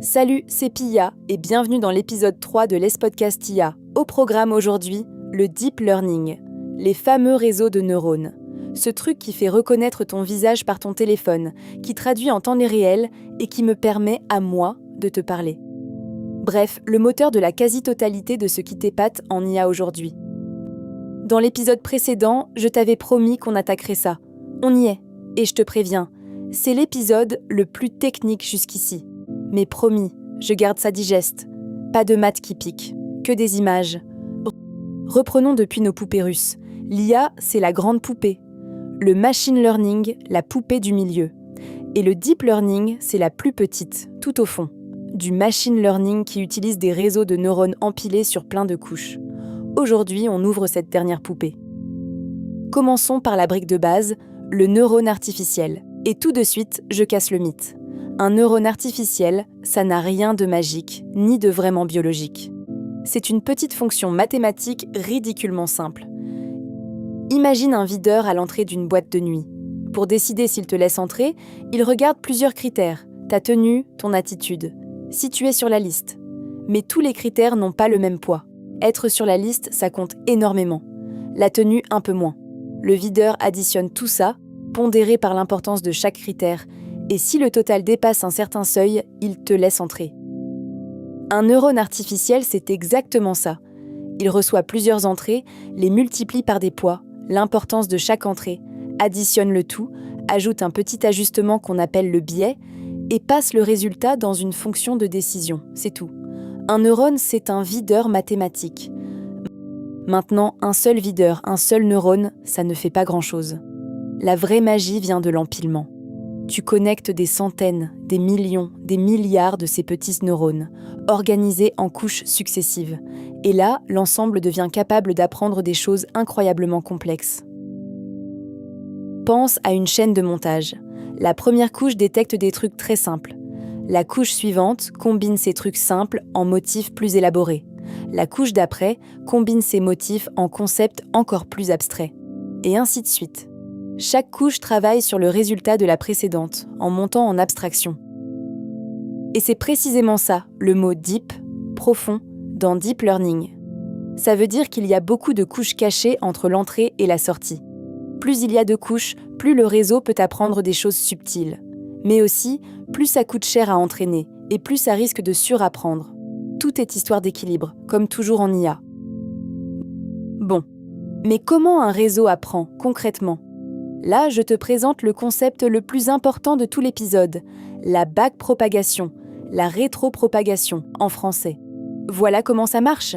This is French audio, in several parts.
Salut, c'est Pia et bienvenue dans l'épisode 3 de l'Es-Podcast IA. Au programme aujourd'hui, le Deep Learning, les fameux réseaux de neurones. Ce truc qui fait reconnaître ton visage par ton téléphone, qui traduit en temps réel et qui me permet, à moi, de te parler. Bref, le moteur de la quasi-totalité de ce qui t'épate en IA aujourd'hui. Dans l'épisode précédent, je t'avais promis qu'on attaquerait ça. On y est, et je te préviens, c'est l'épisode le plus technique jusqu'ici. Mais promis, je garde ça digeste. Pas de maths qui piquent, que des images. Reprenons depuis nos poupées russes. L'IA, c'est la grande poupée. Le machine learning, la poupée du milieu. Et le deep learning, c'est la plus petite, tout au fond. Du machine learning qui utilise des réseaux de neurones empilés sur plein de couches. Aujourd'hui, on ouvre cette dernière poupée. Commençons par la brique de base, le neurone artificiel. Et tout de suite, je casse le mythe. Un neurone artificiel, ça n'a rien de magique, ni de vraiment biologique. C'est une petite fonction mathématique ridiculement simple. Imagine un videur à l'entrée d'une boîte de nuit. Pour décider s'il te laisse entrer, il regarde plusieurs critères, ta tenue, ton attitude. Si tu es sur la liste. Mais tous les critères n'ont pas le même poids. Être sur la liste, ça compte énormément. La tenue, un peu moins. Le videur additionne tout ça, pondéré par l'importance de chaque critère, et si le total dépasse un certain seuil, il te laisse entrer. Un neurone artificiel, c'est exactement ça. Il reçoit plusieurs entrées, les multiplie par des poids, l'importance de chaque entrée, additionne le tout, ajoute un petit ajustement qu'on appelle le biais, et passe le résultat dans une fonction de décision, c'est tout. Un neurone, c'est un videur mathématique. Maintenant, un seul videur, un seul neurone, ça ne fait pas grand-chose. La vraie magie vient de l'empilement. Tu connectes des centaines, des millions, des milliards de ces petits neurones, organisés en couches successives. Et là, l'ensemble devient capable d'apprendre des choses incroyablement complexes. Pense à une chaîne de montage. La première couche détecte des trucs très simples. La couche suivante combine ces trucs simples en motifs plus élaborés. La couche d'après combine ces motifs en concepts encore plus abstraits. Et ainsi de suite. Chaque couche travaille sur le résultat de la précédente, en montant en abstraction. Et c'est précisément ça, le mot « deep », profond, dans Deep Learning. Ça veut dire qu'il y a beaucoup de couches cachées entre l'entrée et la sortie. Plus il y a de couches, plus le réseau peut apprendre des choses subtiles. Mais aussi, plus ça coûte cher à entraîner, et plus ça risque de surapprendre. Tout est histoire d'équilibre, comme toujours en IA. Bon, mais comment un réseau apprend, concrètement ? Là, je te présente le concept le plus important de tout l'épisode, la backpropagation, la rétropropagation en français. Voilà comment ça marche.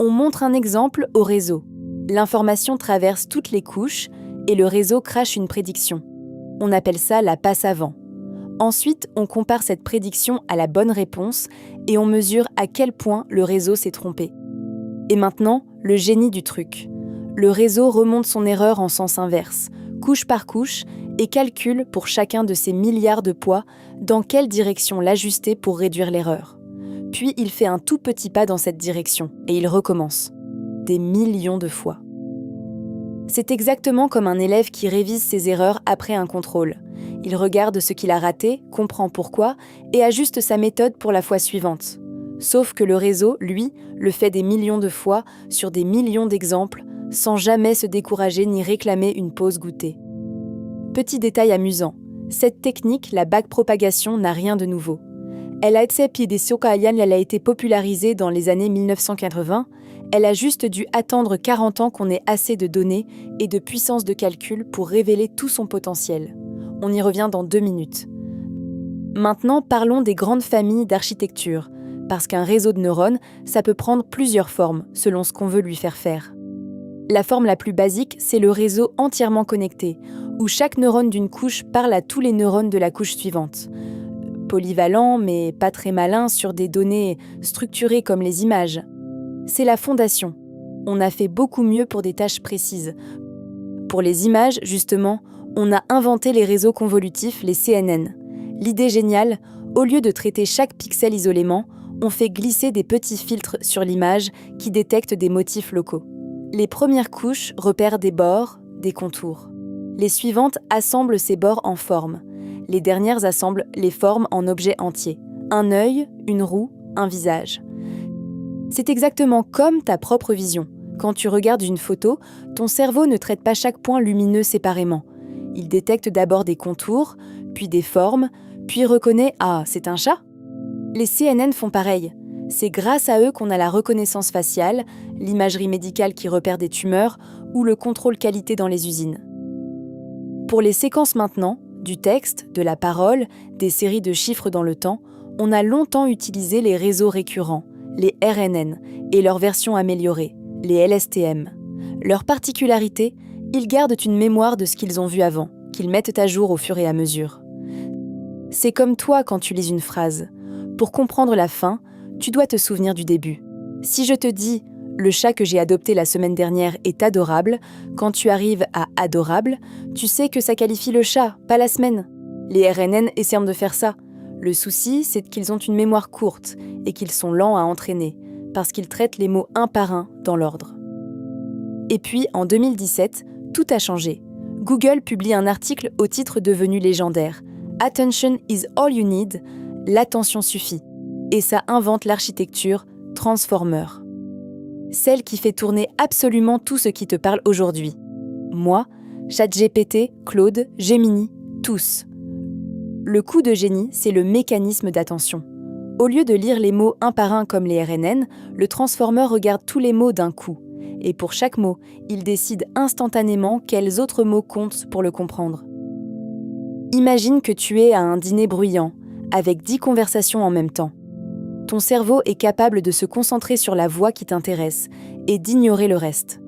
On montre un exemple au réseau. L'information traverse toutes les couches et le réseau crache une prédiction. On appelle ça la passe avant. Ensuite, on compare cette prédiction à la bonne réponse et on mesure à quel point le réseau s'est trompé. Et maintenant, le génie du truc. Le réseau remonte son erreur en sens inverse, couche par couche, et calcule pour chacun de ces milliards de poids dans quelle direction l'ajuster pour réduire l'erreur. Puis il fait un tout petit pas dans cette direction, et il recommence. Des millions de fois. C'est exactement comme un élève qui révise ses erreurs après un contrôle. Il regarde ce qu'il a raté, comprend pourquoi, et ajuste sa méthode pour la fois suivante. Sauf que le réseau, lui, le fait des millions de fois, sur des millions d'exemples, sans jamais se décourager ni réclamer une pause goûter. Petit détail amusant, cette technique, la backpropagation, n'a rien de nouveau. Elle a été popularisée dans les années 1980, elle a juste dû attendre 40 ans qu'on ait assez de données et de puissance de calcul pour révéler tout son potentiel. On y revient dans 2 minutes. Maintenant, parlons des grandes familles d'architecture, parce qu'un réseau de neurones, ça peut prendre plusieurs formes, selon ce qu'on veut lui faire faire. La forme la plus basique, c'est le réseau entièrement connecté, où chaque neurone d'une couche parle à tous les neurones de la couche suivante. Polyvalent, mais pas très malin sur des données structurées comme les images. C'est la fondation. On a fait beaucoup mieux pour des tâches précises. Pour les images, justement, on a inventé les réseaux convolutifs, les CNN. L'idée géniale, au lieu de traiter chaque pixel isolément, on fait glisser des petits filtres sur l'image qui détectent des motifs locaux. Les premières couches repèrent des bords, des contours. Les suivantes assemblent ces bords en formes. Les dernières assemblent les formes en objets entiers. Un œil, une roue, un visage. C'est exactement comme ta propre vision. Quand tu regardes une photo, ton cerveau ne traite pas chaque point lumineux séparément. Il détecte d'abord des contours, puis des formes, puis reconnaît « Ah, c'est un chat ?» Les CNN font pareil. C'est grâce à eux qu'on a la reconnaissance faciale, l'imagerie médicale qui repère des tumeurs ou le contrôle qualité dans les usines. Pour les séquences maintenant, du texte, de la parole, des séries de chiffres dans le temps, on a longtemps utilisé les réseaux récurrents, les RNN, et leur version améliorée, les LSTM. Leur particularité, ils gardent une mémoire de ce qu'ils ont vu avant, qu'ils mettent à jour au fur et à mesure. C'est comme toi quand tu lis une phrase. Pour comprendre la fin, tu dois te souvenir du début. Si je te dis « le chat que j'ai adopté la semaine dernière est adorable », quand tu arrives à « adorable », tu sais que ça qualifie le chat, pas la semaine. Les RNN essaient de faire ça. Le souci, c'est qu'ils ont une mémoire courte et qu'ils sont lents à entraîner, parce qu'ils traitent les mots un par un dans l'ordre. Et puis, en 2017, tout a changé. Google publie un article au titre devenu légendaire. « Attention is all you need », l'attention suffit. Et ça invente l'architecture Transformer. Celle qui fait tourner absolument tout ce qui te parle aujourd'hui. Moi, ChatGPT, Claude, Gemini, tous. Le coup de génie, c'est le mécanisme d'attention. Au lieu de lire les mots un par un comme les RNN, le Transformer regarde tous les mots d'un coup. Et pour chaque mot, il décide instantanément quels autres mots comptent pour le comprendre. Imagine que tu es à un dîner bruyant, avec 10 conversations en même temps. Ton cerveau est capable de se concentrer sur la voix qui t'intéresse et d'ignorer le reste.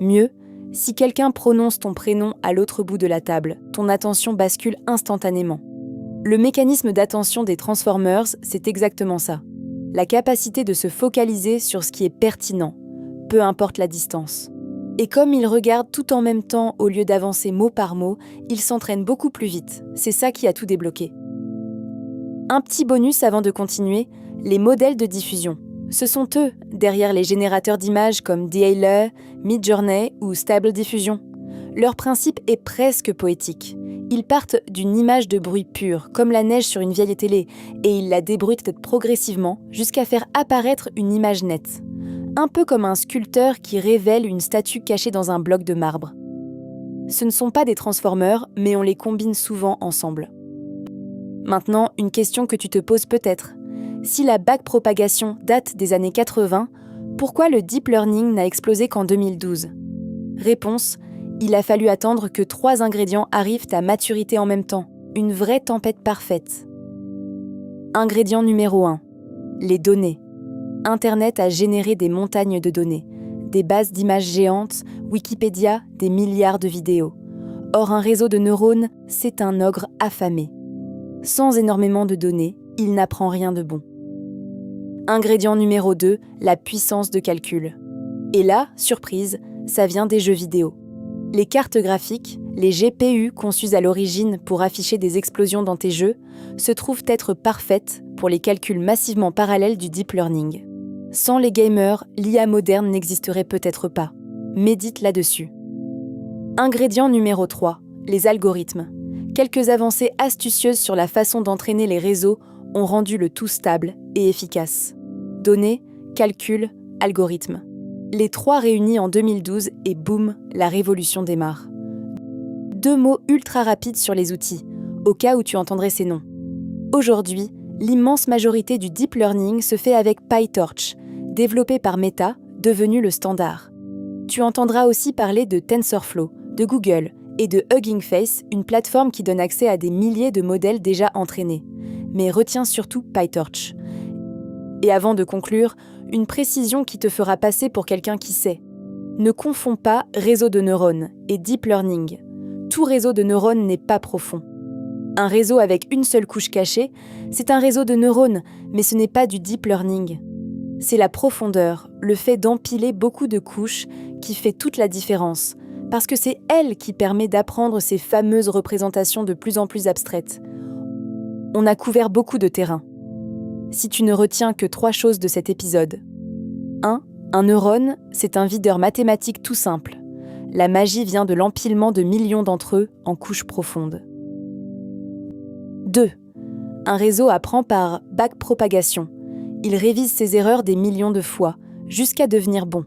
Mieux, si quelqu'un prononce ton prénom à l'autre bout de la table, ton attention bascule instantanément. Le mécanisme d'attention des Transformers, c'est exactement ça. La capacité de se focaliser sur ce qui est pertinent, peu importe la distance. Et comme ils regardent tout en même temps au lieu d'avancer mot par mot, ils s'entraînent beaucoup plus vite. C'est ça qui a tout débloqué. Un petit bonus avant de continuer, les modèles de diffusion. Ce sont eux, derrière les générateurs d'images comme DALL-E, Midjourney ou Stable Diffusion. Leur principe est presque poétique. Ils partent d'une image de bruit pur, comme la neige sur une vieille télé, et ils la débruitent progressivement jusqu'à faire apparaître une image nette. Un peu comme un sculpteur qui révèle une statue cachée dans un bloc de marbre. Ce ne sont pas des transformers, mais on les combine souvent ensemble. Maintenant, une question que tu te poses peut-être. Si la backpropagation date des années 80, pourquoi le deep learning n'a explosé qu'en 2012 ? Réponse, il a fallu attendre que 3 ingrédients arrivent à maturité en même temps. Une vraie tempête parfaite. Ingrédient numéro 1. Les données. Internet a généré des montagnes de données, des bases d'images géantes, Wikipédia, des milliards de vidéos. Or, un réseau de neurones, c'est un ogre affamé. Sans énormément de données, il n'apprend rien de bon. Ingrédient numéro 2, la puissance de calcul. Et là, surprise, ça vient des jeux vidéo. Les cartes graphiques, les GPU conçues à l'origine pour afficher des explosions dans tes jeux, se trouvent être parfaites pour les calculs massivement parallèles du deep learning. Sans les gamers, l'IA moderne n'existerait peut-être pas. Médite là-dessus. Ingrédient numéro 3, les algorithmes. Quelques avancées astucieuses sur la façon d'entraîner les réseaux ont rendu le tout stable et efficace. Données, calcul, algorithmes. Les 3 réunis en 2012 et boum, la révolution démarre. 2 mots ultra rapides sur les outils, au cas où tu entendrais ces noms. Aujourd'hui, l'immense majorité du deep learning se fait avec PyTorch, développé par Meta, devenu le standard. Tu entendras aussi parler de TensorFlow, de Google, et de Hugging Face, une plateforme qui donne accès à des milliers de modèles déjà entraînés. Mais retiens surtout PyTorch. Et avant de conclure, une précision qui te fera passer pour quelqu'un qui sait. Ne confonds pas réseau de neurones et deep learning. Tout réseau de neurones n'est pas profond. Un réseau avec une seule couche cachée, c'est un réseau de neurones, mais ce n'est pas du deep learning. C'est la profondeur, le fait d'empiler beaucoup de couches qui fait toute la différence, parce que c'est elle qui permet d'apprendre ces fameuses représentations de plus en plus abstraites. On a couvert beaucoup de terrain. Si tu ne retiens que 3 choses de cet épisode. 1. Un neurone, c'est un videur mathématique tout simple. La magie vient de l'empilement de millions d'entre eux en couches profondes. 2. Un réseau apprend par backpropagation. Il révise ses erreurs des millions de fois, jusqu'à devenir bon.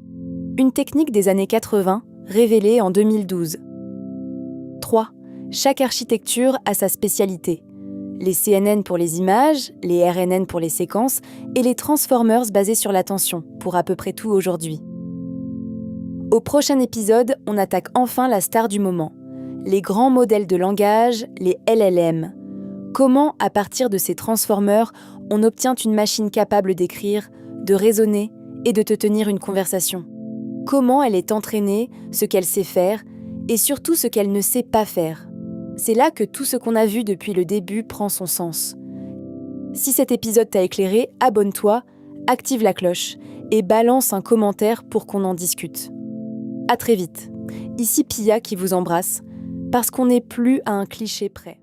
Une technique des années 80, révélée en 2012. 3. Chaque architecture a sa spécialité. Les CNN pour les images, les RNN pour les séquences et les transformers basés sur l'attention, pour à peu près tout aujourd'hui. Au prochain épisode, on attaque enfin la star du moment. Les grands modèles de langage, les LLM. Comment, à partir de ces transformers, on obtient une machine capable d'écrire, de raisonner et de te tenir une conversation. Comment elle est entraînée, ce qu'elle sait faire, et surtout ce qu'elle ne sait pas faire. C'est là que tout ce qu'on a vu depuis le début prend son sens. Si cet épisode t'a éclairé, abonne-toi, active la cloche et balance un commentaire pour qu'on en discute. À très vite. Ici Pia qui vous embrasse, parce qu'on n'est plus à un cliché près.